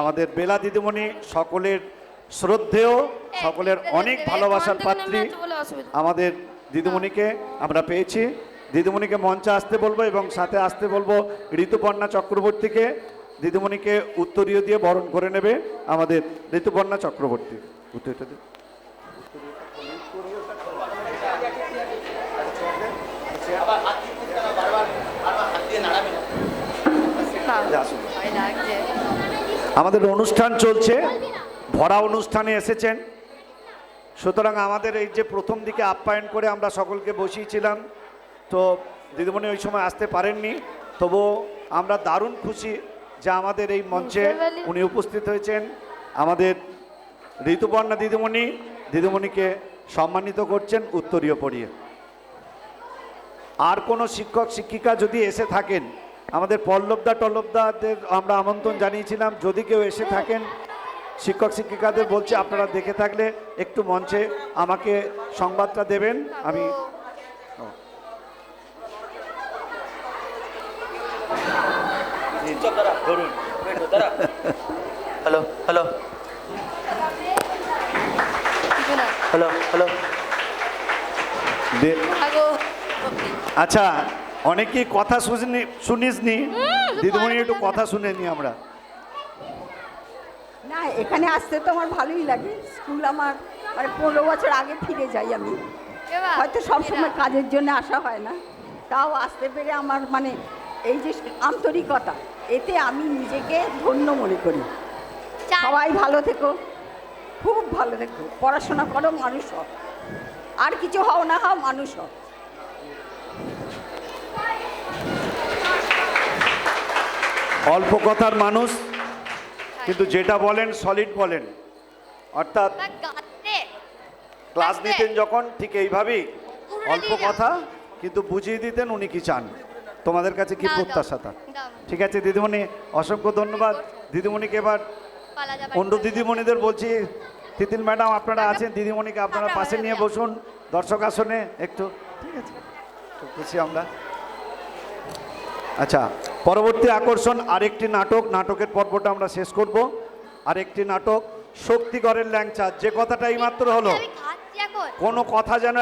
আমাদের বেলা দিদিমণি সকলের শ্রদ্ধেয়, সকলের অনেক ভালোবাসার পাত্রী আমাদের দিদিমণিকে আমরা পেয়েছি। দিদিমণিকে মঞ্চে আসতে বলবো এবং সাথে আসতে বলবো ঋতুপর্ণা চক্রবর্তীকে। দিদিমণিকে উত্তরীয় দিয়ে বরণ করে নেবে আমাদের ঋতুপর্ণা চক্রবর্তী। উত্তরীয়টা দিন। আমাদের অনুষ্ঠান চলছে, ভরা অনুষ্ঠানে এসেছেন, সুতরাং আমাদের এই যে প্রথম দিকে আপ্যায়ন করে আমরা সকলকে বসিয়েছিলাম, তো দিদিমণি ওই সময় আসতে পারেননি, তবু আমরা দারুণ খুশি যে আমাদের এই মঞ্চে উনি উপস্থিত হয়েছেন। আমাদের ঋতুপর্ণা দিদিমণিকে সম্মানিত করছেন উত্তরীয় পড়িয়ে। আর কোনো শিক্ষক শিক্ষিকা যদি এসে থাকেন, আমাদের টল্লবদাদের আমরা আমন্ত্রণ জানিয়েছিলাম, যদি কেউ এসে থাকেন শিক্ষক শিক্ষিকাদের বলছি আপনারা দেখে থাকলে একটু মঞ্চে আমাকে সংবাদটা দেবেন। আমি হ্যালো হ্যালো হ্যালো হ্যালো। আচ্ছা, অনেকেই কথা শুনিসনি, দিদিমণি একটু কথা শুনে নি আমরা। না, এখানে আসতে তো আমার ভালোই লাগে। স্কুল আমার 15 বছর আগে ফিরে যাই আমি, হয়তো সবসময় কাজের জন্য আসা হয় না, তাও আসতে পেরে আমার এই যে আন্তরিকতা, এতে আমি নিজেকে ধন্য মনে করি। সবাই ভালো থেকো, খুব ভালো থেকো, পড়াশোনা করো, মানুষ হও, আর কিছু হও না হও, মানুষ হও। অল্প কথার মানুষ, কিন্তু যেটা বলেন সলিড বলেন, অর্থাৎ ক্লাস নিতেন যখন ঠিক এইভাবেই অল্প কথা কিন্তু বুঝিয়ে দিতেন উনি কি চান, তোমাদের কাছে কি প্রত্যাশা তার। ঠিক আছে দিদিমণি, অসংখ্য ধন্যবাদ। দিদিমণিকে এবার অন্য দিদিমণিদের বলছি, তিতিল ম্যাডাম আপনারা আছেন, দিদিমণিকে আপনারা পাশে নিয়ে বসুন দর্শক আসনে একটু। ঠিক আছে, খুশি আমরা। আচ্ছা, পরবর্তী আকর্ষণ আরেকটি নাটকের পর্বটা আমরা শেষ করব। আরেকটি নাটক শক্তিগড়ের ল্যাংচা, যে কথাটা এইমাত্র হলো, কোনো কথা যেন